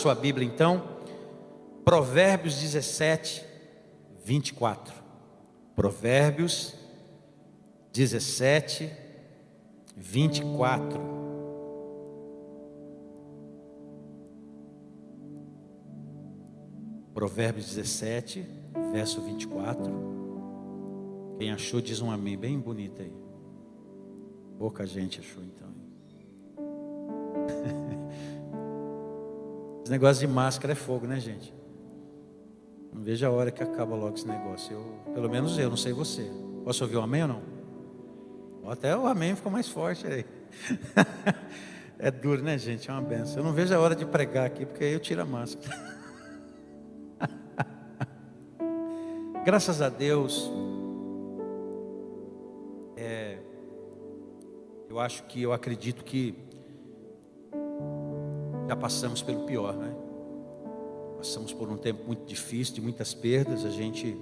Sua Bíblia então, Provérbios 17, 24. Provérbios 17, 24. Provérbios 17, verso 24. Quem achou diz um amém bem bonito aí. Pouca gente achou então. Esse negócio de máscara é fogo, né, gente? Não vejo a hora que acaba logo esse negócio. Pelo menos eu, não sei você. Posso ouvir um amém ou não? Até o amém ficou mais forte aí. É duro, né, gente? É uma benção. Eu não vejo a hora de pregar aqui, porque aí eu tiro a máscara. Graças a Deus, eu acredito que já passamos pelo pior, né? Passamos por um tempo muito difícil, de muitas perdas. A gente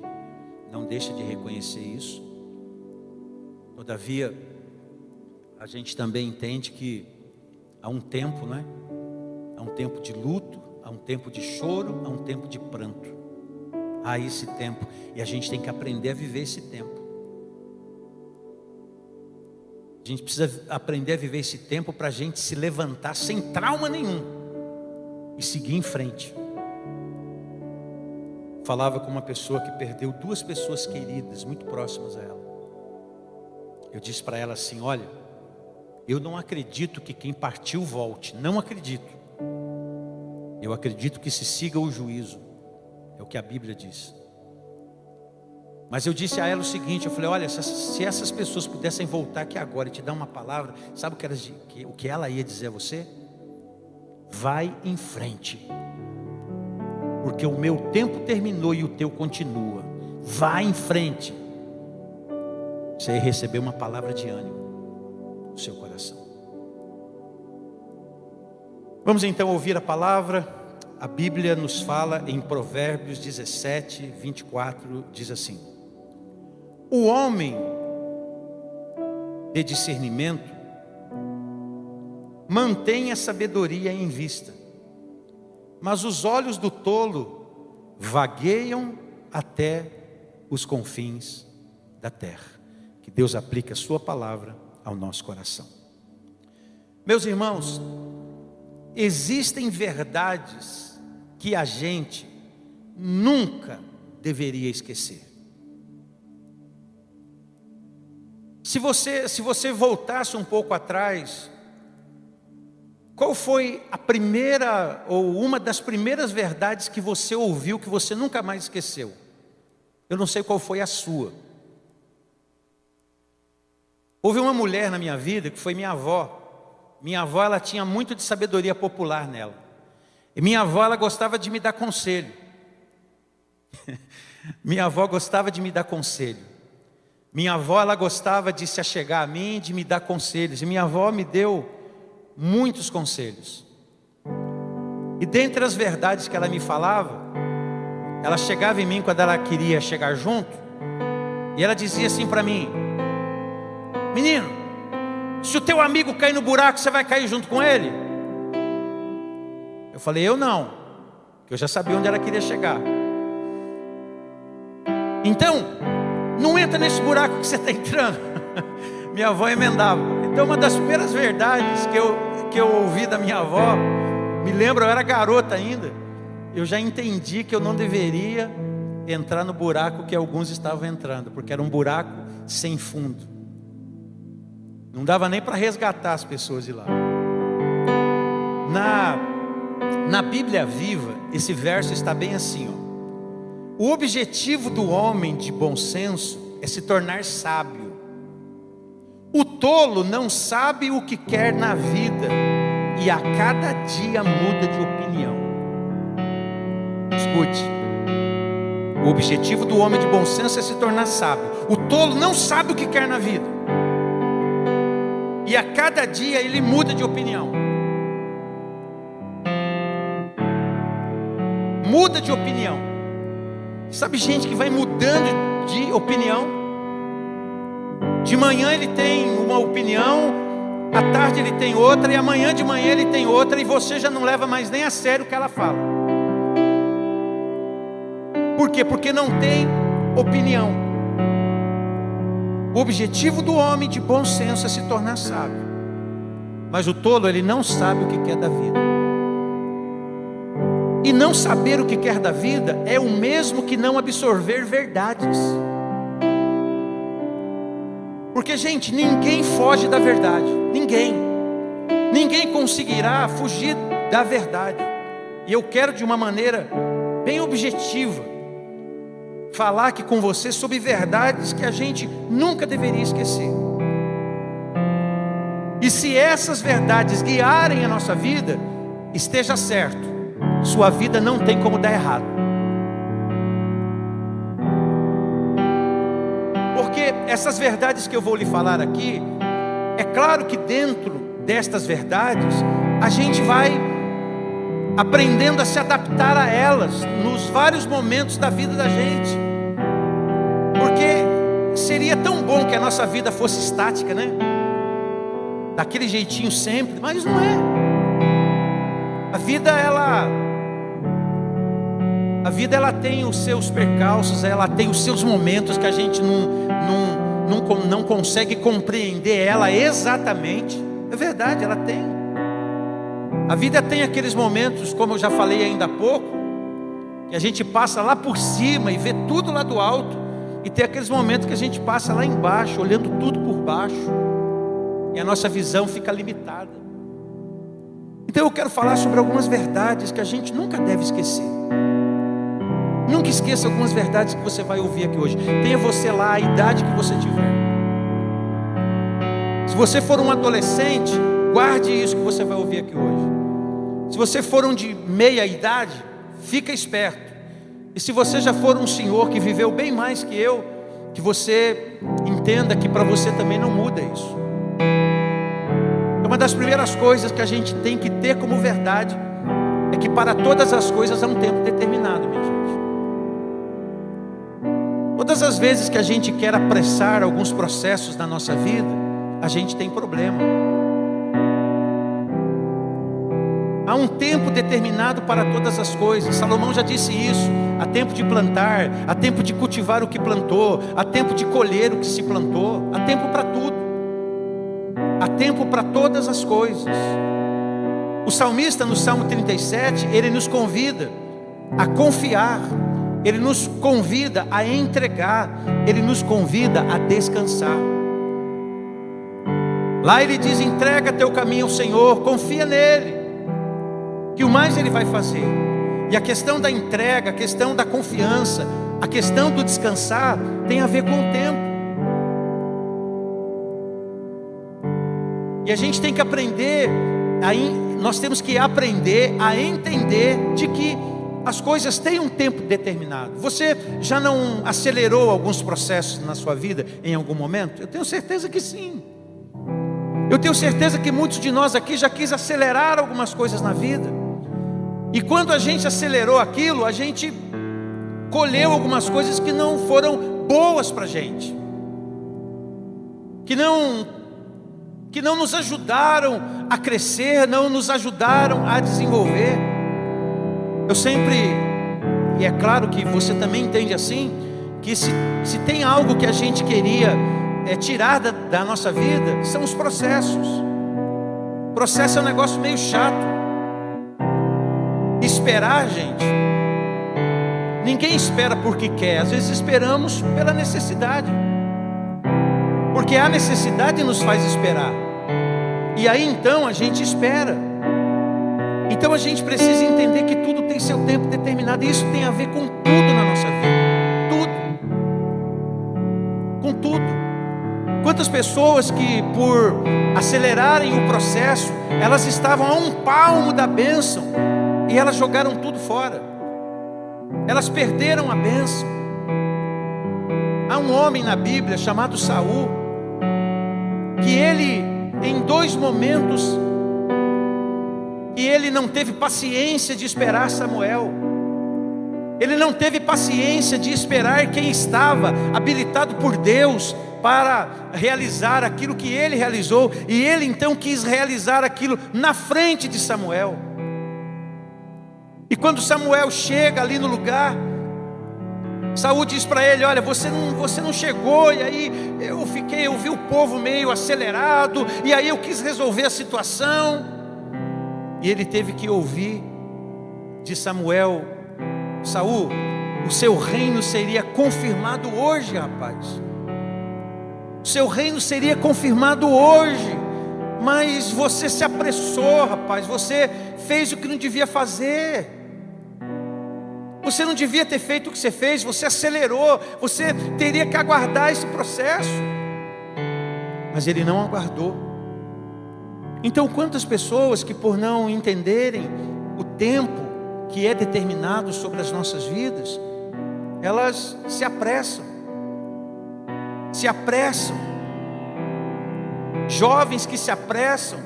não deixa de reconhecer isso. Todavia, a gente também entende que há um tempo, né? Há um tempo de luto, há um tempo de choro, há um tempo de pranto. Há esse tempo, e a gente tem que aprender a viver esse tempo. A gente precisa aprender a viver esse tempo para a gente se levantar sem trauma nenhum e seguir em frente. Falava com uma pessoa que perdeu duas pessoas queridas, muito próximas a ela. Eu disse para ela assim: olha, eu não acredito que quem partiu volte, não acredito. Eu acredito que se siga o juízo, é o que a Bíblia diz. Mas eu disse a ela o seguinte, eu falei: olha, se essas pessoas pudessem voltar aqui agora e te dar uma palavra, sabe o que ela ia dizer a você? Vai em frente, porque o meu tempo terminou e o teu continua. Vai em frente. Você ia receber uma palavra de ânimo no seu coração. Vamos então ouvir a palavra. A Bíblia nos fala em Provérbios 17, 24, diz assim: o homem de discernimento mantém a sabedoria em vista, mas os olhos do tolo vagueiam até os confins da terra. Que Deus aplique a sua palavra ao nosso coração. Meus irmãos, existem verdades que a gente nunca deveria esquecer. Se você voltasse um pouco atrás, qual foi a primeira ou uma das primeiras verdades que você ouviu que você nunca mais esqueceu? Eu não sei qual foi a sua. Houve uma mulher na minha vida que foi minha avó. Minha avó, ela tinha muito de sabedoria popular nela. E minha avó, ela gostava de me dar conselho. Minha avó gostava de me dar conselho. Minha avó, ela gostava de se achegar a mim, de me dar conselhos. E minha avó me deu muitos conselhos. E dentre as verdades que ela me falava, ela chegava em mim quando ela queria chegar junto, e ela dizia assim para mim: menino, se o teu amigo cair no buraco, você vai cair junto com ele? Eu falei: eu não, porque eu já sabia onde ela queria chegar. Então, não entra nesse buraco que você está entrando. Minha avó emendava. Então, uma das primeiras verdades que eu ouvi da minha avó, me lembro, eu era garota ainda, eu já entendi que eu não deveria entrar no buraco que alguns estavam entrando, porque era um buraco sem fundo. Não dava nem para resgatar as pessoas de lá. Na Bíblia Viva, esse verso está bem assim, ó. O objetivo do homem de bom senso é se tornar sábio. O tolo não sabe o que quer na vida e a cada dia muda de opinião. Escute. O objetivo do homem de bom senso é se tornar sábio. O tolo não sabe o que quer na vida e a cada dia ele muda de opinião. Muda de opinião. Sabe gente que vai mudando de opinião? De manhã ele tem uma opinião, à tarde ele tem outra, e amanhã de manhã ele tem outra, e você já não leva mais nem a sério o que ela fala. Por quê? Porque não tem opinião. O objetivo do homem de bom senso é se tornar sábio, mas o tolo, ele não sabe o que quer da vida. E não saber o que quer da vida é o mesmo que não absorver verdades. Porque, gente, ninguém foge da verdade. Ninguém conseguirá fugir da verdade. E eu quero, de uma maneira bem objetiva, falar aqui com você sobre verdades que a gente nunca deveria esquecer. E se essas verdades guiarem a nossa vida, esteja certo, sua vida não tem como dar errado. Porque essas verdades que eu vou lhe falar aqui, é claro que dentro destas verdades, a gente vai aprendendo a se adaptar a elas, nos vários momentos da vida da gente. Porque seria tão bom que a nossa vida fosse estática, né? Daquele jeitinho sempre, mas não é. A vida ela tem os seus percalços, ela tem os seus momentos que a gente não consegue compreender ela exatamente. É verdade, ela tem. A vida tem aqueles momentos, como eu já falei ainda há pouco, que a gente passa lá por cima e vê tudo lá do alto, e tem aqueles momentos que a gente passa lá embaixo, olhando tudo por baixo, e a nossa visão fica limitada. Então eu quero falar sobre algumas verdades que a gente nunca deve esquecer. Nunca esqueça algumas verdades que você vai ouvir aqui hoje. Tenha você lá a idade que você tiver. Se você for um adolescente, guarde isso que você vai ouvir aqui hoje. Se você for um de meia idade, fica esperto. E se você já for um senhor que viveu bem mais que eu, que você entenda que para você também não muda isso. Uma das primeiras coisas que a gente tem que ter como verdade é que para todas as coisas há um tempo determinado, minha gente. Todas as vezes que a gente quer apressar alguns processos na nossa vida, a gente tem problema. Há um tempo determinado para todas as coisas. Salomão já disse isso. Há tempo de plantar, há tempo de cultivar o que plantou, há tempo de colher o que se plantou, há tempo para tudo. Há tempo para todas as coisas. O salmista, no Salmo 37, ele nos convida a confiar, ele nos convida a entregar, ele nos convida a descansar. Lá ele diz: entrega teu caminho ao Senhor, confia nele, que o mais ele vai fazer. E a questão da entrega, a questão da confiança, a questão do descansar tem a ver com o tempo. E a gente tem que aprender, nós temos que aprender a entender de que as coisas têm um tempo determinado. Você já não acelerou alguns processos na sua vida em algum momento? Eu tenho certeza que sim. Eu tenho certeza que muitos de nós aqui já quis acelerar algumas coisas na vida. E quando a gente acelerou aquilo, a gente colheu algumas coisas que não foram boas para a gente, que não nos ajudaram a crescer, não nos ajudaram a desenvolver. Eu sempre, e é claro que você também entende assim, que se tem algo que a gente queria tirar da nossa vida, são os processos. O processo é um negócio meio chato. Esperar, gente, ninguém espera porque quer, às vezes esperamos pela necessidade, porque a necessidade nos faz esperar, e aí então a gente espera. Então a gente precisa entender que tudo tem seu tempo determinado, e isso tem a ver com tudo na nossa vida, tudo, com tudo. Quantas pessoas que por acelerarem o processo, elas estavam a um palmo da bênção, e elas jogaram tudo fora, elas perderam a bênção. Há um homem na Bíblia chamado Saul, que ele, em 2 momentos, que ele não teve paciência de esperar Samuel, ele não teve paciência de esperar quem estava habilitado por Deus para realizar aquilo que ele realizou, e ele então quis realizar aquilo na frente de Samuel. E quando Samuel chega ali no lugar, Saul diz para ele: olha, você não chegou, e aí eu vi o povo meio acelerado, e aí eu quis resolver a situação. E ele teve que ouvir de Samuel: Saul, o seu reino seria confirmado hoje, rapaz. O seu reino seria confirmado hoje, mas você se apressou, rapaz. Você fez o que não devia fazer. Você não devia ter feito o que você fez. Você acelerou. Você teria que aguardar esse processo. Mas ele não aguardou. Então, quantas pessoas que, por não entenderem o tempo que é determinado sobre as nossas vidas, elas se apressam. Jovens que se apressam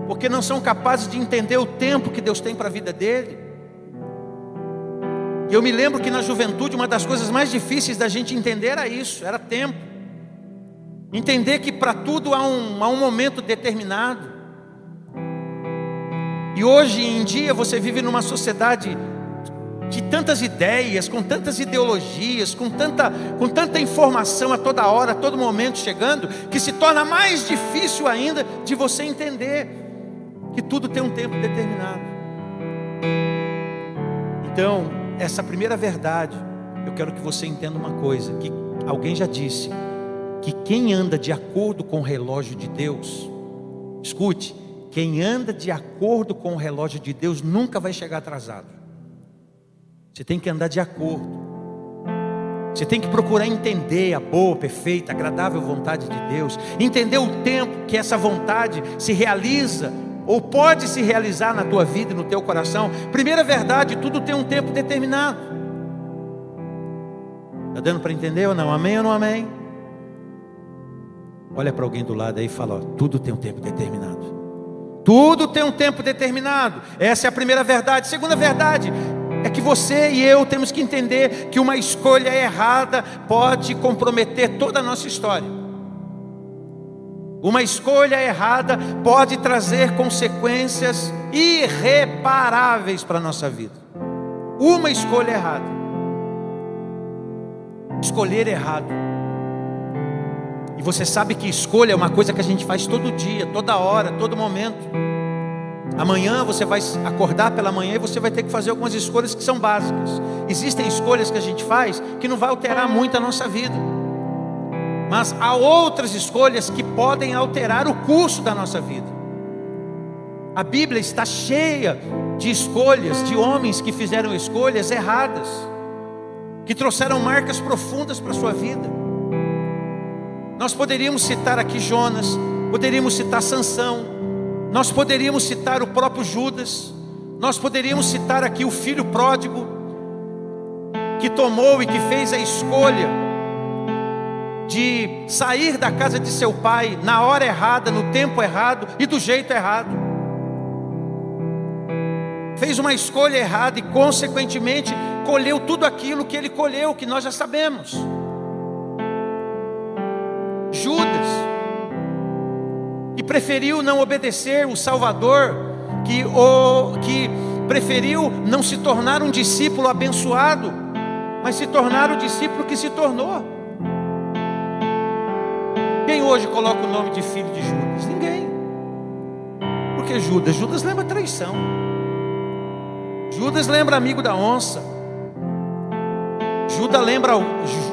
porque não são capazes de entender o tempo que Deus tem para a vida dele. E eu me lembro que na juventude uma das coisas mais difíceis da gente entender era isso, era tempo. Entender que para tudo há um momento determinado. E hoje em dia você vive numa sociedade de tantas ideias, com tantas ideologias, com tanta informação a toda hora, a todo momento chegando, que se torna mais difícil ainda de você entender que tudo tem um tempo determinado. Então, essa primeira verdade, eu quero que você entenda uma coisa, que alguém já disse, que quem anda de acordo com o relógio de Deus, escute, quem anda de acordo com o relógio de Deus nunca vai chegar atrasado. Você tem que andar de acordo. Você tem que procurar entender a boa, perfeita, agradável vontade de Deus. Entender o tempo que essa vontade se realiza ou pode se realizar na tua vida e no teu coração. Primeira verdade, tudo tem um tempo determinado. Está dando para entender ou não? Amém ou não amém? Olha para alguém do lado aí e fala: ó, tudo tem um tempo determinado. Tudo tem um tempo determinado. Essa é a primeira verdade. Segunda verdade é que você e eu temos que entender que uma escolha errada pode comprometer toda a nossa história. Uma escolha errada pode trazer consequências irreparáveis para a nossa vida. Uma escolha errada. Escolher errado. E você sabe que escolha é uma coisa que a gente faz todo dia, toda hora, todo momento. Amanhã você vai acordar pela manhã e você vai ter que fazer algumas escolhas que são básicas. Existem escolhas que a gente faz que não vai alterar muito a nossa vida, mas há outras escolhas que podem alterar o curso da nossa vida. A Bíblia está cheia de escolhas, de homens que fizeram escolhas erradas, que trouxeram marcas profundas para a sua vida. Nós poderíamos citar aqui Jonas, poderíamos citar Sansão, nós poderíamos citar o próprio Judas, nós poderíamos citar aqui o filho pródigo, que tomou e que fez a escolha de sair da casa de seu pai na hora errada, no tempo errado e do jeito errado. Fez uma escolha errada e consequentemente colheu tudo aquilo que ele colheu, que nós já sabemos. Judas, que preferiu não obedecer o Salvador, que preferiu não se tornar um discípulo abençoado, mas se tornar o discípulo que se tornou. Quem hoje coloca o nome de filho de Judas? Ninguém. Porque Judas lembra traição. Judas lembra amigo da onça.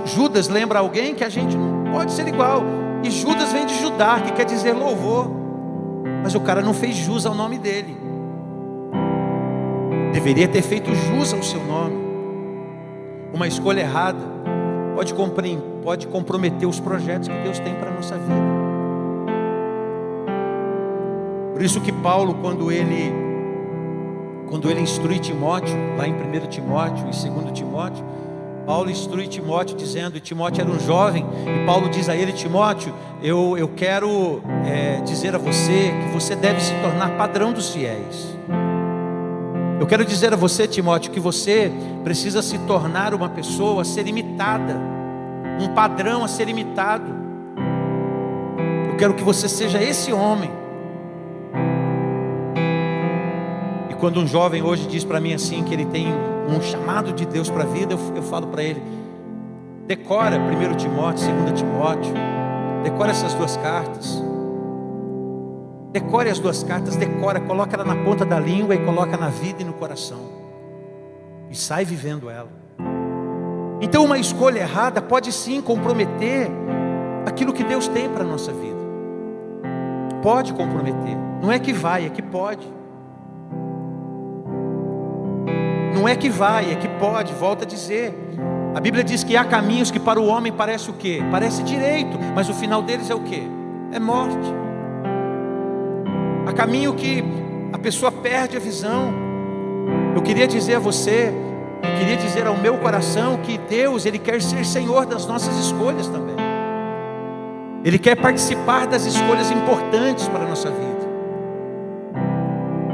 Judas lembra alguém que a gente não pode ser igual. E Judas vem de Judá, que quer dizer louvor. Mas o cara não fez jus ao nome dele. Deveria ter feito jus ao seu nome. Uma escolha errada pode comprometer os projetos que Deus tem para a nossa vida. Por isso que Paulo, quando ele instrui Timóteo, lá em 1 Timóteo e 2 Timóteo, Paulo instrui Timóteo dizendo, e Timóteo era um jovem, e Paulo diz a ele: Timóteo, eu quero dizer a você que você deve se tornar padrão dos fiéis. Eu quero dizer a você, Timóteo, que você precisa se tornar uma pessoa a ser imitada, um padrão a ser imitado. Eu quero que você seja esse homem. E quando um jovem hoje diz para mim assim, que ele tem um chamado de Deus para a vida, eu falo para ele: decora 1 Timóteo, 2 Timóteo, decora essas duas cartas. Decore as duas cartas, decora, coloca ela na ponta da língua e coloca na vida e no coração. E sai vivendo ela. Então uma escolha errada pode sim comprometer aquilo que Deus tem para a nossa vida. Pode comprometer. Não é que vai, é que pode. Não é que vai, é que pode. Volto a dizer. A Bíblia diz que há caminhos que para o homem parece o quê? Parece direito, mas o final deles é o quê? É morte. Há caminho que a pessoa perde a visão. Eu queria dizer a você, eu queria dizer ao meu coração que Deus, Ele quer ser Senhor das nossas escolhas também. Ele quer participar das escolhas importantes para a nossa vida.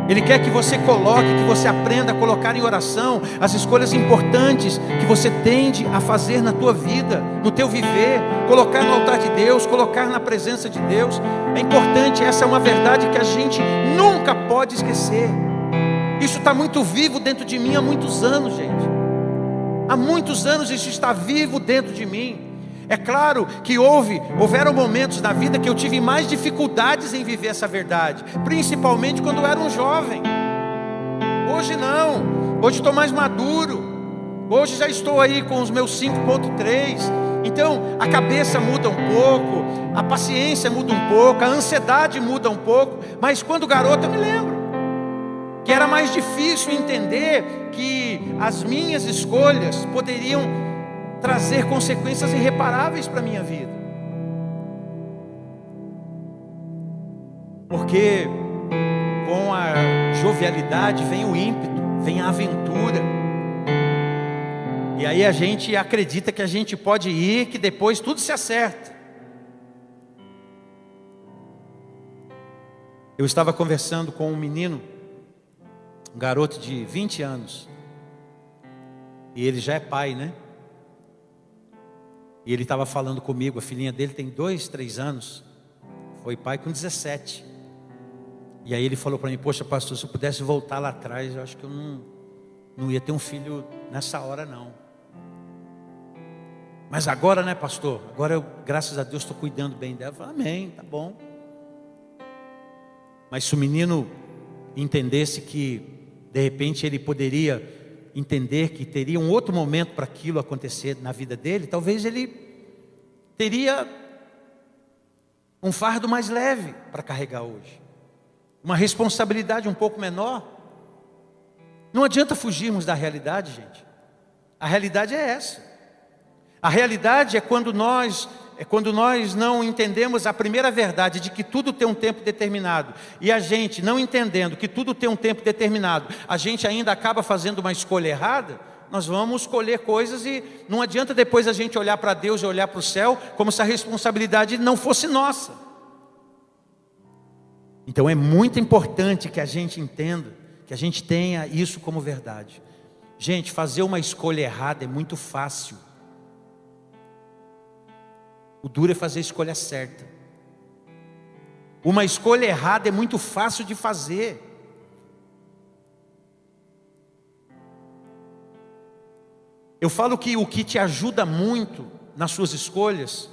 Ele quer que você coloque, que você aprenda a colocar em oração as escolhas importantes que você tende a fazer na tua vida, no teu viver, colocar no altar de Deus, colocar na presença de Deus. É importante, essa é uma verdade que a gente nunca pode esquecer. Isso está muito vivo dentro de mim há muitos anos, gente. Há muitos anos isso está vivo dentro de mim. É claro que houveram momentos na vida que eu tive mais dificuldades em viver essa verdade, principalmente quando eu era um jovem. Hoje não, hoje estou mais maduro, hoje já estou aí com os meus 5.3, então a cabeça muda um pouco, a paciência muda um pouco, a ansiedade muda um pouco, mas quando garoto eu me lembro que era mais difícil entender que as minhas escolhas poderiam trazer consequências irreparáveis para a minha vida. Porque com a jovialidade vem o ímpeto, vem a aventura. E aí a gente acredita que a gente pode ir, que depois tudo se acerta. Eu estava conversando com um menino, um garoto de 20 anos. E ele já é pai, né? E ele estava falando comigo, a filhinha dele tem 2, 3 anos, foi pai com 17. E aí ele falou para mim: poxa pastor, se eu pudesse voltar lá atrás, eu acho que eu não ia ter um filho nessa hora não. Mas agora, né pastor, agora eu, graças a Deus, estou cuidando bem dela. Eu falei: amém, tá bom. Mas se o menino entendesse que de repente ele poderia entender que teria um outro momento para aquilo acontecer na vida dele, talvez ele teria um fardo mais leve para carregar hoje, uma responsabilidade um pouco menor. Não adianta fugirmos da realidade, gente. A realidade é essa. A realidade é quando nós não entendemos a primeira verdade de que tudo tem um tempo determinado, e a gente não entendendo que tudo tem um tempo determinado, a gente ainda acaba fazendo uma escolha errada. Nós vamos escolher coisas e não adianta depois a gente olhar para Deus e olhar para o céu como se a responsabilidade não fosse nossa. Então é muito importante que a gente entenda, que a gente tenha isso como verdade. Gente, fazer uma escolha errada é muito fácil. O duro é fazer a escolha certa. Uma escolha errada é muito fácil de fazer. Eu falo que o que te ajuda muito nas suas escolhas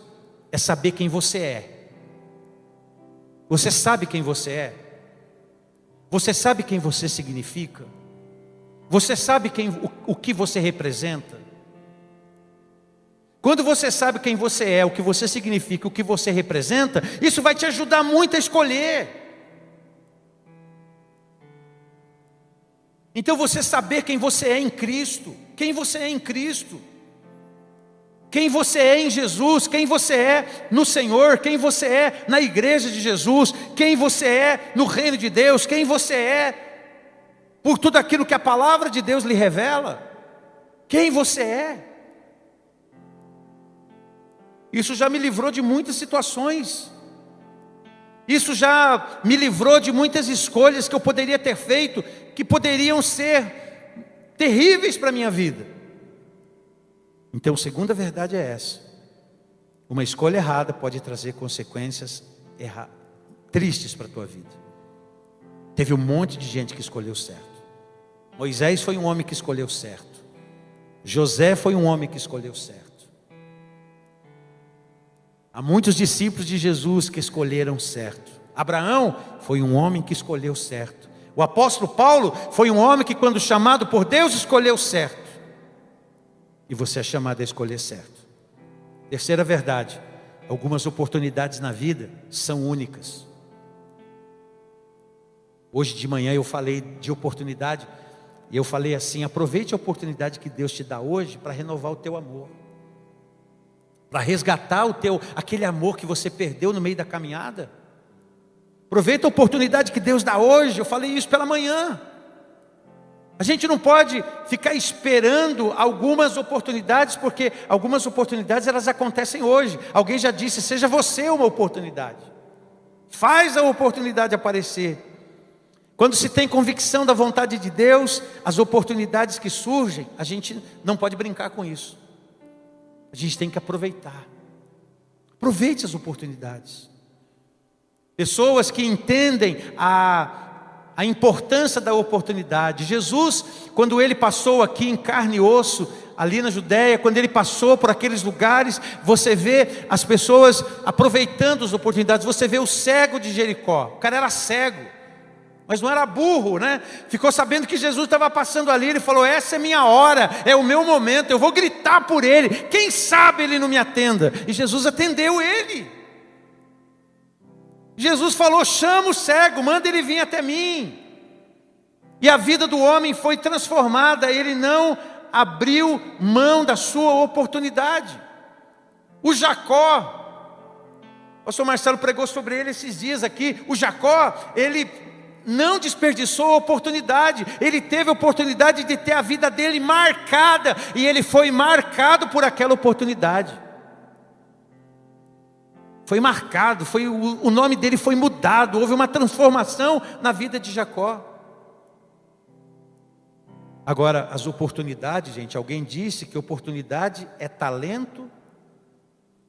é saber quem você é. Você sabe quem você é? Você sabe quem você significa? Você sabe o que você representa? Quando você sabe quem você é, o que você significa, o que você representa, isso vai te ajudar muito a escolher. Então você saber quem você é em Cristo, quem você é em Cristo, quem você é em Jesus, quem você é no Senhor, quem você é na igreja de Jesus, quem você é no reino de Deus, quem você é por tudo aquilo que a palavra de Deus lhe revela, quem você é. Isso já me livrou de muitas situações. Isso já me livrou de muitas escolhas que eu poderia ter feito, que poderiam ser terríveis para a minha vida. Então, a segunda verdade é essa: uma escolha errada pode trazer consequências tristes para a tua vida. Teve um monte de gente que escolheu certo. Moisés foi um homem que escolheu certo. José foi um homem que escolheu certo. Há muitos discípulos de Jesus que escolheram certo. Abraão foi um homem que escolheu certo. O apóstolo Paulo foi um homem que, quando chamado por Deus, escolheu certo. E você é chamado a escolher certo. Terceira verdade: algumas oportunidades na vida são únicas. Hoje de manhã eu falei de oportunidade, e eu falei assim: aproveite a oportunidade que Deus te dá hoje para renovar o teu amor, para resgatar aquele amor que você perdeu no meio da caminhada. Aproveita a oportunidade que Deus dá hoje. Eu falei isso pela manhã. A gente não pode ficar esperando algumas oportunidades, porque algumas oportunidades elas acontecem hoje. Alguém já disse: seja você uma oportunidade. Faz a oportunidade aparecer. Quando se tem convicção da vontade de Deus, as oportunidades que surgem, a gente não pode brincar com isso. A gente tem que aproveitar. Aproveite as oportunidades. Pessoas que entendem a importância da oportunidade. Jesus, quando ele passou aqui em carne e osso, ali na Judéia, quando ele passou por aqueles lugares, você vê as pessoas aproveitando as oportunidades. Você vê o cego de Jericó. O cara era cego, mas não era burro, né? Ficou sabendo que Jesus estava passando ali. Ele falou: essa é minha hora, é o meu momento, eu vou gritar por ele. Quem sabe ele não me atenda? E Jesus atendeu ele. Jesus falou: chama o cego, manda ele vir até mim. E a vida do homem foi transformada. Ele não abriu mão da sua oportunidade. O Jacó, o pastor Marcelo pregou sobre ele esses dias aqui. O Jacó, ele não desperdiçou a oportunidade. Ele teve a oportunidade de ter a vida dele marcada, e ele foi marcado por aquela oportunidade. Foi marcado, o nome dele foi mudado, houve uma transformação na vida de Jacó. Agora, as oportunidades, gente, alguém disse que oportunidade é talento.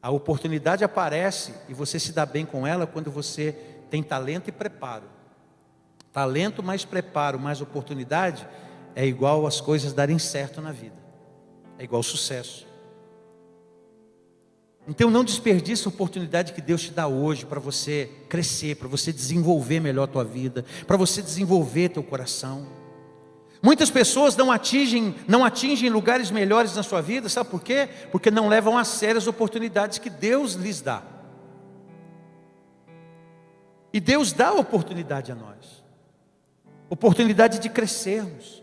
A oportunidade aparece e você se dá bem com ela quando você tem talento e preparo. Talento mais preparo mais oportunidade é igual as coisas darem certo na vida, é igual sucesso. Então não desperdice a oportunidade que Deus te dá hoje para você crescer, para você desenvolver melhor a tua vida, para você desenvolver teu coração. Muitas pessoas não atingem lugares melhores na sua vida, sabe por quê? Porque não levam a sério as oportunidades que Deus lhes dá. E Deus dá oportunidade a nós, oportunidade de crescermos,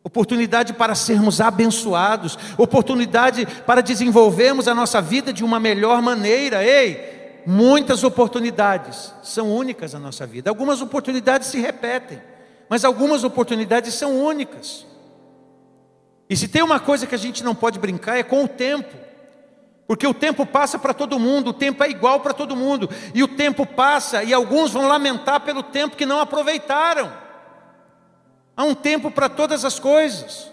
oportunidade para sermos abençoados, oportunidade para desenvolvermos a nossa vida de uma melhor maneira. Ei, muitas oportunidades são únicas na nossa vida. Algumas oportunidades se repetem, mas algumas oportunidades são únicas. E se tem uma coisa que a gente não pode brincar é com o tempo, porque o tempo passa para todo mundo, o tempo é igual para todo mundo, e o tempo passa e alguns vão lamentar pelo tempo que não aproveitaram. Há um tempo para todas as coisas.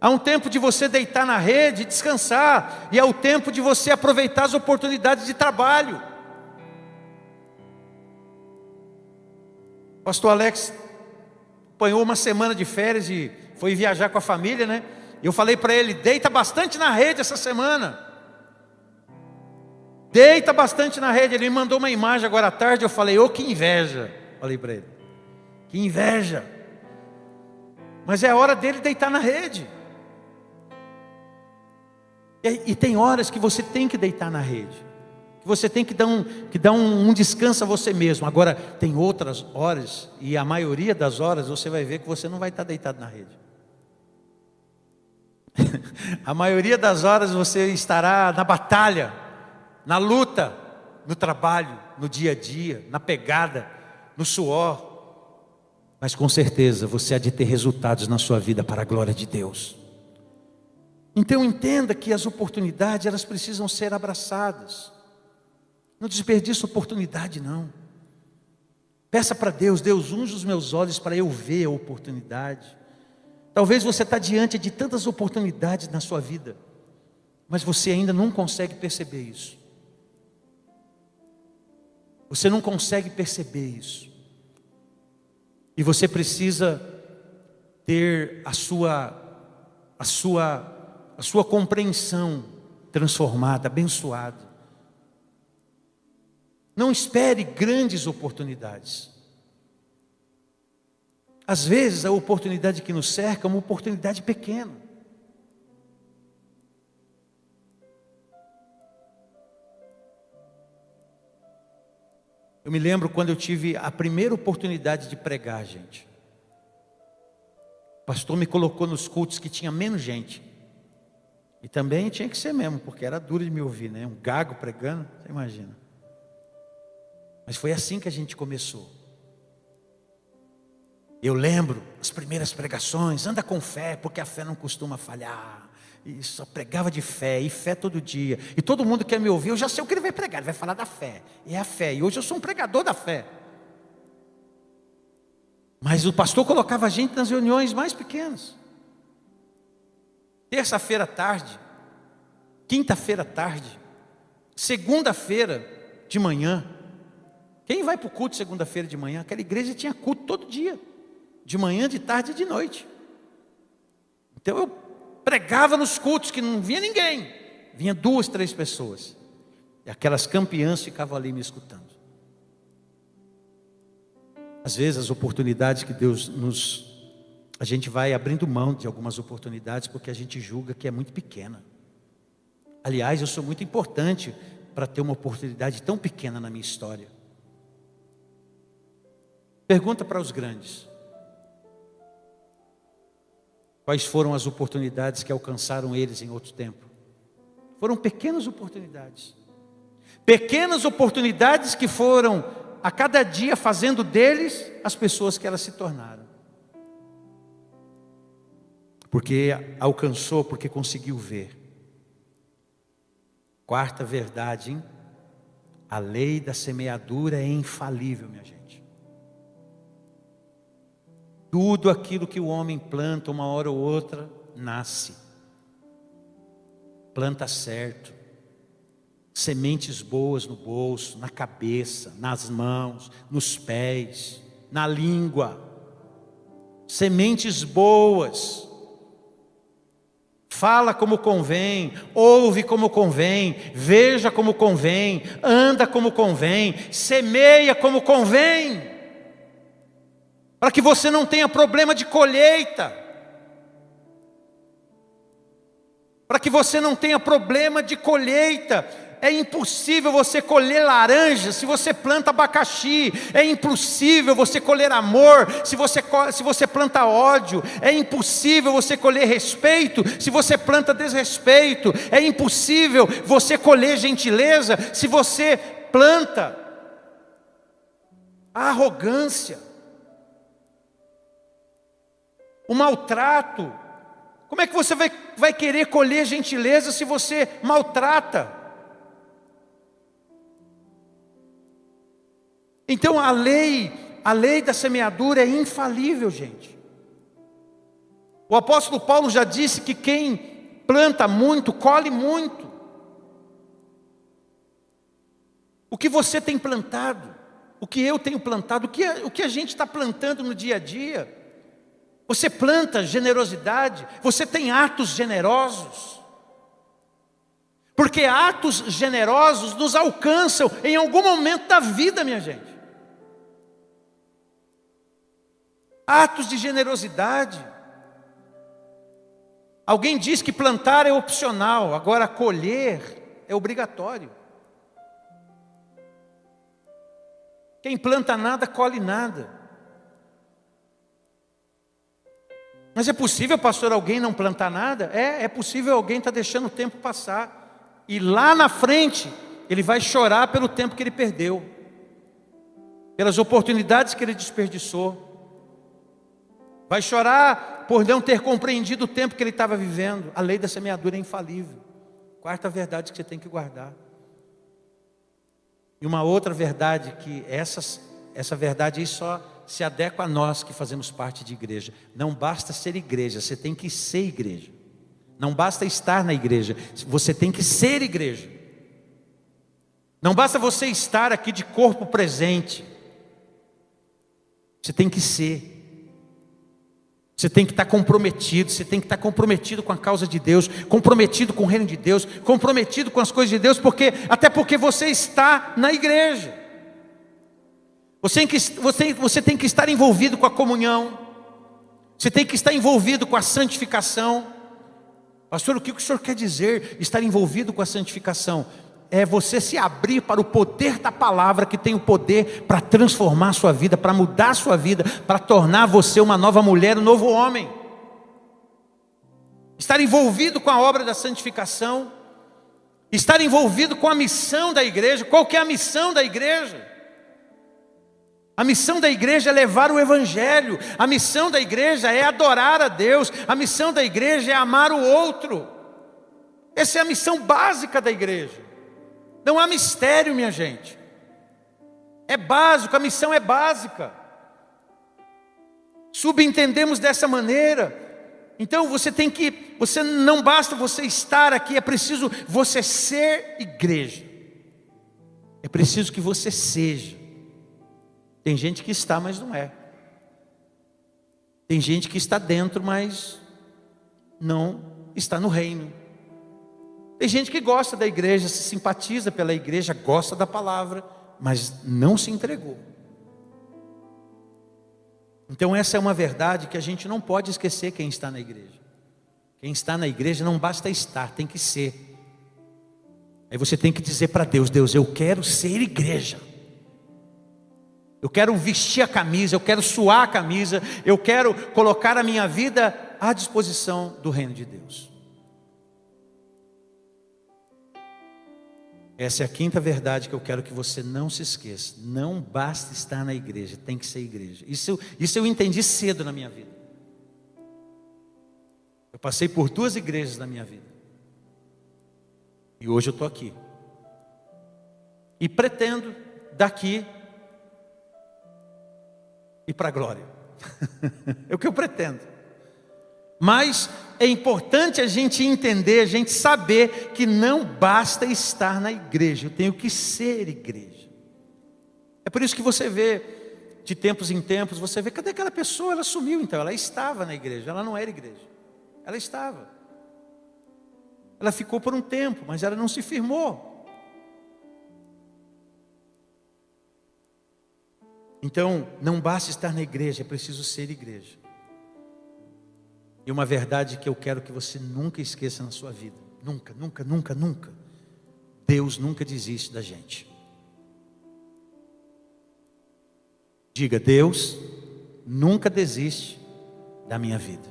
Há um tempo de você deitar na rede, descansar, e há o tempo de você aproveitar as oportunidades de trabalho. O pastor Alex apanhou uma semana de férias e foi viajar com a família, né? Eu falei para ele: deita bastante na rede essa semana. Deita bastante na rede. Ele me mandou uma imagem agora à tarde. Eu falei: ô, que inveja. Falei para ele: que inveja. Mas é a hora dele deitar na rede. E tem horas que você tem que deitar na rede, que você tem que dar um descanso a você mesmo. Agora tem outras horas, e a maioria das horas você vai ver que você não vai estar deitado na rede. A maioria das horas você estará na batalha, na luta, no trabalho, no dia a dia, na pegada, no suor. Mas com certeza você há de ter resultados na sua vida para a glória de Deus. Então entenda que as oportunidades, elas precisam ser abraçadas. Não desperdice oportunidade não. Peça para Deus: Deus, unge os meus olhos para eu ver a oportunidade. Talvez você está diante de tantas oportunidades na sua vida, mas você ainda não consegue perceber isso. Você não consegue perceber isso. E você precisa ter a sua compreensão transformada, abençoada. Não espere grandes oportunidades. Às vezes a oportunidade que nos cerca é uma oportunidade pequena. Eu me lembro quando eu tive a primeira oportunidade de pregar, gente. O pastor me colocou nos cultos que tinha menos gente. E também tinha que ser mesmo, porque era duro de me ouvir, né? Um gago pregando, você imagina. Mas foi assim que a gente começou. Eu lembro as primeiras pregações, anda com fé, porque a fé não costuma falhar. E só pregava de fé, e fé todo dia. E todo mundo quer me ouvir, eu já sei o que ele vai pregar, ele vai falar da fé. E é a fé, e hoje eu sou um pregador da fé. Mas o pastor colocava a gente nas reuniões mais pequenas. Terça-feira à tarde, quinta-feira à tarde, segunda-feira de manhã. Quem vai para o culto segunda-feira de manhã? Aquela igreja tinha culto todo dia, de manhã, de tarde e de noite. Então eu pregava nos cultos que não vinha ninguém, vinha 2, 3 pessoas. E aquelas campeãs ficavam ali me escutando. Às vezes as oportunidades que Deus a gente vai abrindo mão de algumas oportunidades porque a gente julga que é muito pequena. Aliás, eu sou muito importante para ter uma oportunidade tão pequena na minha história. Pergunta para os grandes. Quais foram as oportunidades que alcançaram eles em outro tempo? Foram pequenas oportunidades. Pequenas oportunidades que foram a cada dia fazendo deles as pessoas que elas se tornaram. Porque alcançou, porque conseguiu ver. Quarta verdade, hein? A lei da semeadura é infalível, minha gente. Tudo aquilo que o homem planta, uma hora ou outra, nasce. Planta certo. Sementes boas no bolso, na cabeça, nas mãos, nos pés, na língua. Sementes boas. Fala como convém, ouve como convém, veja como convém, anda como convém, semeia como convém. Para que você não tenha problema de colheita. Para que você não tenha problema de colheita. É impossível você colher laranja se você planta abacaxi. É impossível você colher amor se você planta ódio. É impossível você colher respeito se você planta desrespeito. É impossível você colher gentileza se você planta arrogância. O maltrato. Como é que você vai querer colher gentileza se você maltrata? Então a lei da semeadura é infalível, gente. O apóstolo Paulo já disse que quem planta muito, colhe muito. O que você tem plantado, o que eu tenho plantado, o que a gente está plantando no dia a dia. Você planta generosidade, você tem atos generosos. Porque atos generosos nos alcançam em algum momento da vida, minha gente. Atos de generosidade. Alguém diz que plantar é opcional, agora colher é obrigatório. Quem planta nada, colhe nada. Mas é possível, pastor, alguém não plantar nada? É possível alguém estar deixando o tempo passar. E lá na frente, ele vai chorar pelo tempo que ele perdeu. Pelas oportunidades que ele desperdiçou. Vai chorar por não ter compreendido o tempo que ele estava vivendo. A lei da semeadura é infalível. Quarta verdade que você tem que guardar. E uma outra verdade, que essa verdade aí só se adequa a nós que fazemos parte de igreja. Não basta ser igreja, você tem que ser igreja. Não basta estar na igreja, você tem que ser igreja. Não basta você estar aqui de corpo presente. Você tem que ser. Você tem que estar comprometido. Você tem que estar comprometido com a causa de Deus, comprometido com o reino de Deus, comprometido com as coisas de Deus, até porque você está na igreja. Você tem que estar envolvido com a comunhão. Você tem que estar envolvido com a santificação. Pastor, o que o senhor quer dizer estar envolvido com a santificação? É você se abrir para o poder da palavra, que tem o poder para transformar a sua vida, para mudar a sua vida, para tornar você uma nova mulher, um novo homem. Estar envolvido com a obra da santificação, estar envolvido com a missão da igreja. Qual que é a missão da igreja? A missão da igreja é levar o evangelho. A missão da igreja é adorar a Deus. A missão da igreja é amar o outro. Essa é a missão básica da igreja. Não há mistério, minha gente. É básico, a missão é básica. Subentendemos dessa maneira. Então você não basta você estar aqui, é preciso você ser igreja. É preciso que você seja. Tem gente que está, mas não é. Tem gente que está dentro, mas não está no reino. Tem gente que gosta da igreja, se simpatiza pela igreja, gosta da palavra, mas não se entregou. Então essa é uma verdade que a gente não pode esquecer. Quem está na igreja, quem está na igreja não basta estar, tem que ser. Aí você tem que dizer para Deus: Deus, eu quero ser igreja. Eu quero vestir a camisa, eu quero suar a camisa, eu quero colocar a minha vida à disposição do reino de Deus. Essa é a quinta verdade que eu quero que você não se esqueça. Não basta estar na igreja, tem que ser igreja. Isso eu entendi cedo na minha vida. Eu passei por 2 igrejas na minha vida. E hoje eu estou aqui. E pretendo daqui ir para a glória. É o que eu pretendo. Mas é importante a gente entender, a gente saber que não basta estar na igreja, eu tenho que ser igreja. É por isso que você vê, de tempos em tempos, você vê, cadê aquela pessoa? Ela sumiu. Então ela estava na igreja, ela não era igreja. Ela estava. Ela ficou por um tempo, mas ela não se firmou. Então não basta estar na igreja, é preciso ser igreja. E uma verdade que eu quero que você nunca esqueça na sua vida. Nunca, nunca, nunca, nunca. Deus nunca desiste da gente. Diga: Deus nunca desiste da minha vida.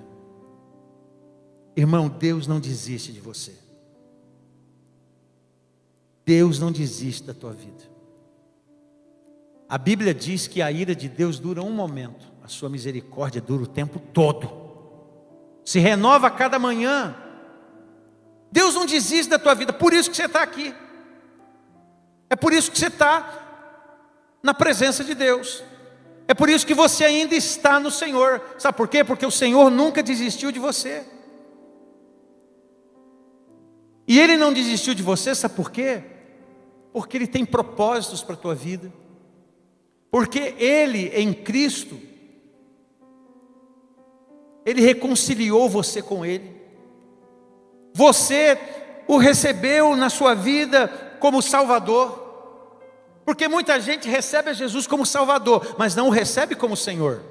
Irmão, Deus não desiste de você. Deus não desiste da tua vida. A Bíblia diz que a ira de Deus dura um momento, a sua misericórdia dura o tempo todo. Se renova a cada manhã. Deus não desiste da tua vida. Por isso que você está aqui. É por isso que você está na presença de Deus. É por isso que você ainda está no Senhor. Sabe por quê? Porque o Senhor nunca desistiu de você. E Ele não desistiu de você, sabe por quê? Porque Ele tem propósitos para a tua vida. Porque Ele, em Cristo, Ele reconciliou você com Ele. Você o recebeu na sua vida como Salvador. Porque muita gente recebe a Jesus como Salvador, mas não o recebe como Senhor.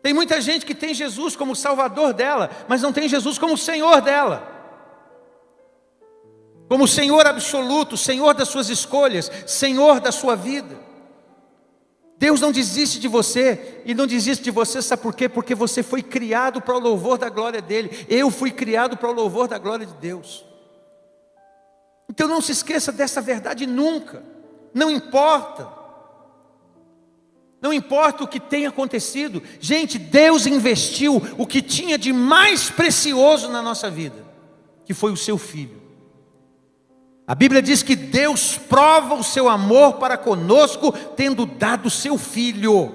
Tem muita gente que tem Jesus como Salvador dela, mas não tem Jesus como Senhor dela. Como Senhor absoluto, Senhor das suas escolhas, Senhor da sua vida. Deus não desiste de você, e não desiste de você, sabe por quê? Porque você foi criado para o louvor da glória dEle. Eu fui criado para o louvor da glória de Deus. Então não se esqueça dessa verdade nunca. Não importa. Não importa o que tenha acontecido. Gente, Deus investiu o que tinha de mais precioso na nossa vida, que foi o seu Filho. A Bíblia diz que Deus prova o seu amor para conosco, tendo dado o seu Filho.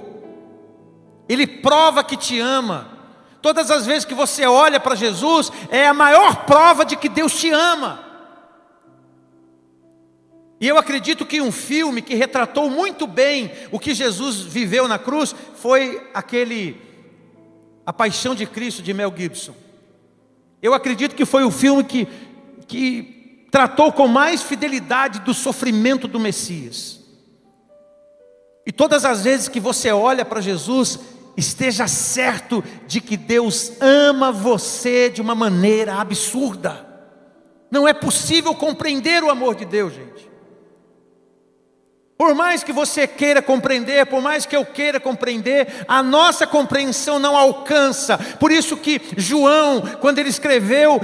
Ele prova que te ama. Todas as vezes que você olha para Jesus, é a maior prova de que Deus te ama. E eu acredito que um filme que retratou muito bem o que Jesus viveu na cruz foi A Paixão de Cristo, de Mel Gibson. Eu acredito que foi o filme que tratou com mais fidelidade do sofrimento do Messias. E todas as vezes que você olha para Jesus, esteja certo de que Deus ama você de uma maneira absurda. Não é possível compreender o amor de Deus, gente. Por mais que você queira compreender, por mais que eu queira compreender, a nossa compreensão não alcança. Por isso que João, quando ele escreveu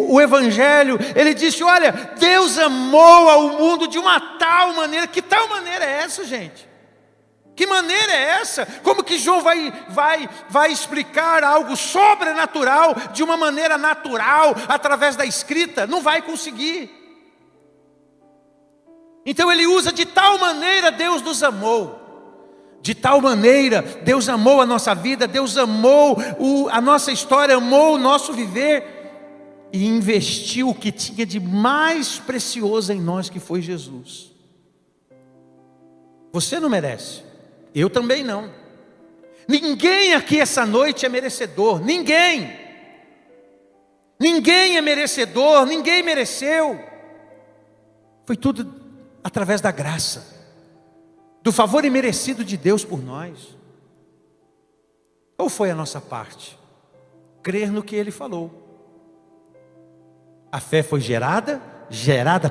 o Evangelho, ele disse: olha, Deus amou ao mundo de uma tal maneira. Que tal maneira é essa, gente? Que maneira é essa? Como que João vai explicar algo sobrenatural de uma maneira natural, através da escrita? Não vai conseguir. Então ele usa: de tal maneira Deus nos amou. De tal maneira Deus amou a nossa vida, Deus amou a nossa história, amou o nosso viver, e investiu o que tinha de mais precioso em nós, que foi Jesus. Você não merece, eu também não. Ninguém aqui essa noite é merecedor, ninguém é merecedor, ninguém mereceu. Foi tudo através da graça, do favor imerecido de Deus por nós. Qual foi a nossa parte? Crer no que Ele falou. A fé foi gerada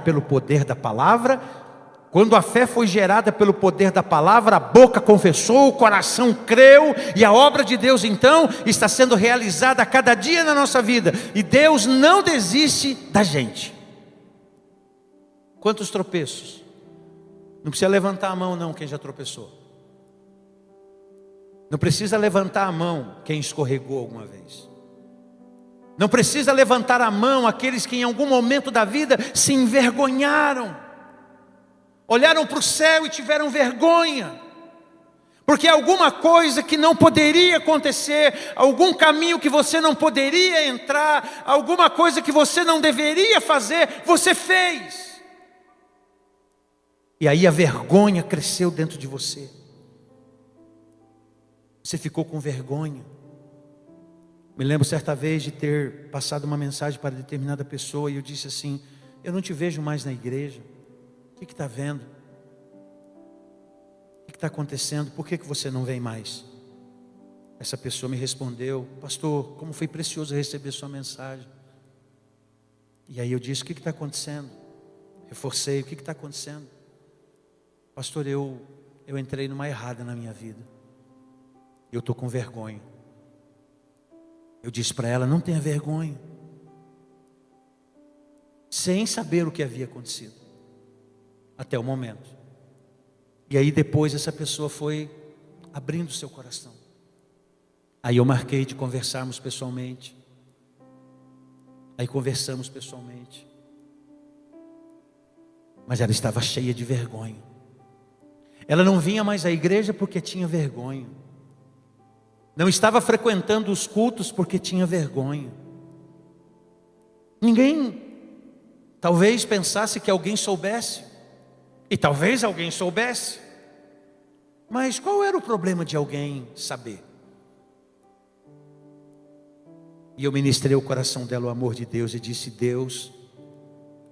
pelo poder da palavra. Quando a fé foi gerada pelo poder da palavra, a boca confessou, o coração creu, e a obra de Deus então está sendo realizada a cada dia na nossa vida. E Deus não desiste da gente. Quantos tropeços? Não precisa levantar a mão não, quem já tropeçou. Não precisa levantar a mão quem escorregou alguma vez. Não precisa levantar a mão aqueles que em algum momento da vida se envergonharam, olharam para o céu e tiveram vergonha, porque alguma coisa que não poderia acontecer, algum caminho que você não poderia entrar, alguma coisa que você não deveria fazer, você fez. E aí a vergonha cresceu dentro de você. Você ficou com vergonha. Me lembro certa vez de ter passado uma mensagem para determinada pessoa, e eu disse assim: eu não te vejo mais na igreja. O que está vendo? O que está acontecendo? Por que você não vem mais? Essa pessoa me respondeu: pastor, como foi precioso receber sua mensagem. E aí eu disse: o que está acontecendo? Reforcei: o que está acontecendo? Pastor, eu entrei numa errada na minha vida. Eu estou com vergonha. Eu disse para ela: não tenha vergonha. Sem saber o que havia acontecido até o momento. E aí depois essa pessoa foi abrindo seu coração. Aí eu marquei de conversarmos pessoalmente. Aí conversamos pessoalmente. Mas ela estava cheia de vergonha. Ela não vinha mais à igreja porque tinha vergonha. Não estava frequentando os cultos porque tinha vergonha. Ninguém talvez pensasse que alguém soubesse. E talvez alguém soubesse. Mas qual era o problema de alguém saber? E eu ministrei o coração dela o amor de Deus e disse: Deus,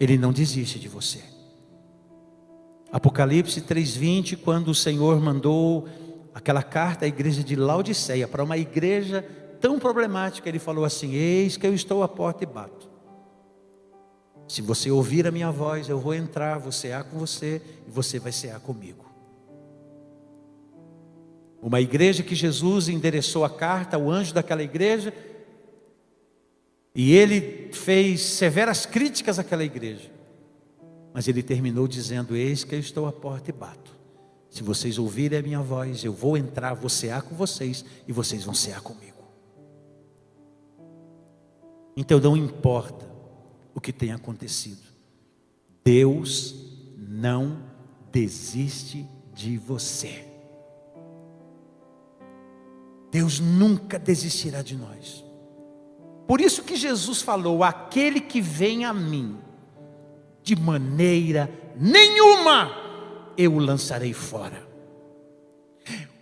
Ele não desiste de você. Apocalipse 3:20, quando o Senhor mandou aquela carta à igreja de Laodiceia, para uma igreja tão problemática, Ele falou assim: eis que eu estou à porta e bato. Se você ouvir a minha voz, eu vou entrar, vou cear com você e você vai cear comigo. Uma igreja que Jesus endereçou a carta ao anjo daquela igreja, e ele fez severas críticas àquela igreja. Mas ele terminou dizendo: eis que eu estou à porta e bato. Se vocês ouvirem a minha voz, eu vou entrar, vou cear com vocês e vocês vão cear comigo. Então não importa o que tenha acontecido, Deus não desiste de você. Deus nunca desistirá de nós. Por isso que Jesus falou: aquele que vem a mim, de maneira nenhuma eu o lançarei fora.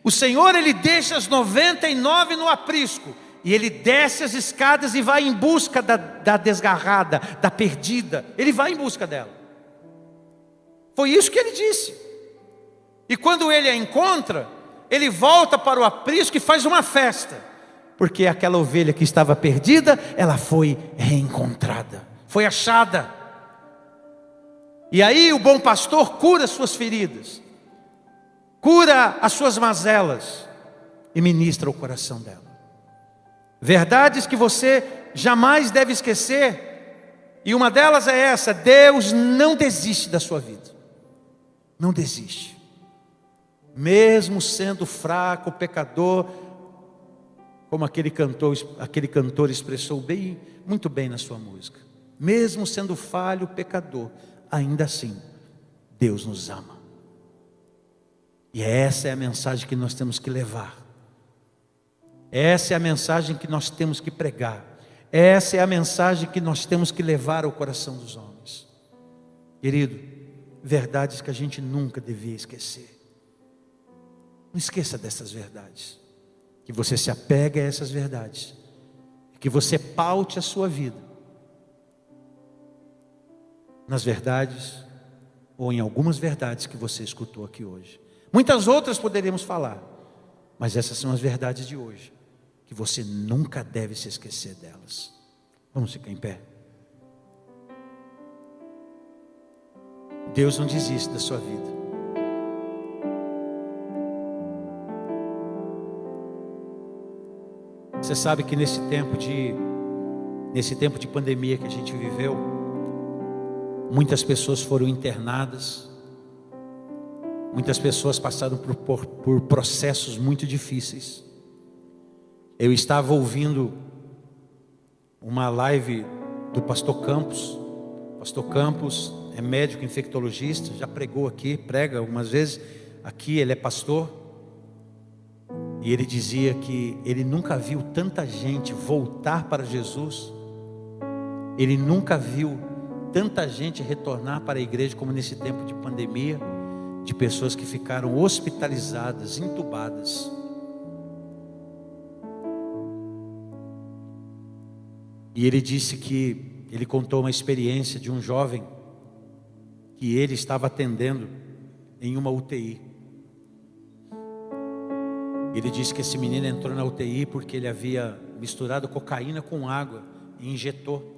O Senhor, Ele deixa as 99 no aprisco, e Ele desce as escadas e vai em busca da desgarrada, da perdida. Ele vai em busca dela. Foi isso que Ele disse. E quando Ele a encontra, Ele volta para o aprisco e faz uma festa, porque aquela ovelha que estava perdida, ela foi reencontrada, foi achada. E aí o bom pastor cura suas feridas, cura as suas mazelas e ministra o coração dela. Verdades que você jamais deve esquecer, e uma delas é essa: Deus não desiste da sua vida, não desiste. Mesmo sendo fraco, pecador, como aquele cantor expressou muito bem na sua música, mesmo sendo falho, pecador, ainda assim, Deus nos ama. E essa é a mensagem que nós temos que levar. Essa é a mensagem que nós temos que pregar. Essa é a mensagem que nós temos que levar ao coração dos homens. Querido, verdades que a gente nunca devia esquecer. Não esqueça dessas verdades. Que você se apegue a essas verdades. Que você paute a sua vida nas verdades, ou em algumas verdades que você escutou aqui hoje. Muitas outras poderíamos falar, mas essas são as verdades de hoje, que você nunca deve se esquecer delas. Vamos ficar em pé. Deus não desiste da sua vida. Você sabe que nesse tempo de pandemia que a gente viveu, muitas pessoas foram internadas, muitas pessoas passaram por processos muito difíceis. Eu estava ouvindo uma live do pastor Campos. Pastor Campos é médico infectologista, já pregou aqui, prega algumas vezes aqui, ele é pastor. E ele dizia que ele nunca viu tanta gente voltar para Jesus, ele nunca viu tanta gente retornar para a igreja como nesse tempo de pandemia, de pessoas que ficaram hospitalizadas, entubadas. E ele disse que ele contou uma experiência de um jovem que ele estava atendendo em uma UTI. Ele disse que esse menino entrou na UTI porque ele havia misturado cocaína com água e injetou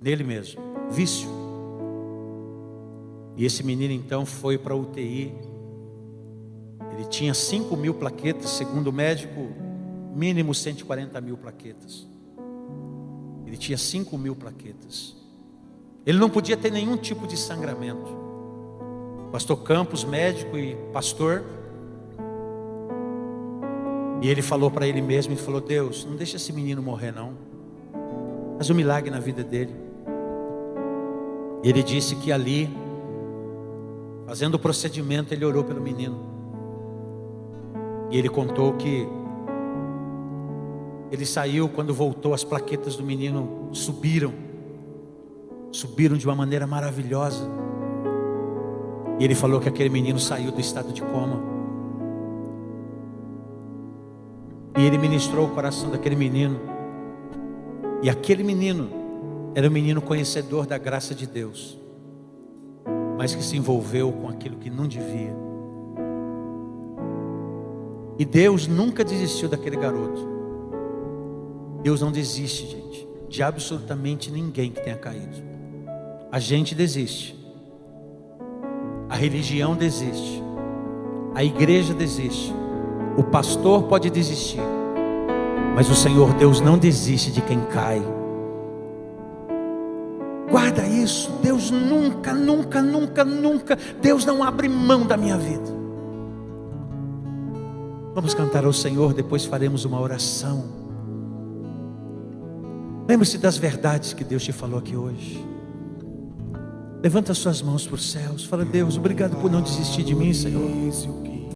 nele mesmo, vício. E esse menino então foi para a UTI. Ele tinha 5.000 plaquetas, segundo o médico, mínimo 140.000 plaquetas. Ele tinha 5.000 plaquetas. Ele não podia ter nenhum tipo de sangramento. Pastor Campos, médico e pastor, e ele falou para ele mesmo, ele falou: Deus, não deixa esse menino morrer não, faz um milagre na vida dele. Ele disse que ali, fazendo o procedimento, ele orou pelo menino. E ele contou que ele saiu, quando voltou, as plaquetas do menino subiram de uma maneira maravilhosa. E ele falou que aquele menino saiu do estado de coma. E ele ministrou o coração daquele menino. E aquele menino era um menino conhecedor da graça de Deus, mas que se envolveu com aquilo que não devia. E Deus nunca desistiu daquele garoto. Deus não desiste, gente, de absolutamente ninguém que tenha caído. A gente desiste, a religião desiste, a igreja desiste, o pastor pode desistir, mas o Senhor Deus não desiste de quem cai. Guarda isso. Deus nunca, Deus não abre mão da minha vida. Vamos cantar ao Senhor, depois faremos uma oração. Lembre-se das verdades que Deus te falou aqui hoje. Levanta suas mãos para os céus. Fala: Deus, obrigado por não desistir de mim, Senhor.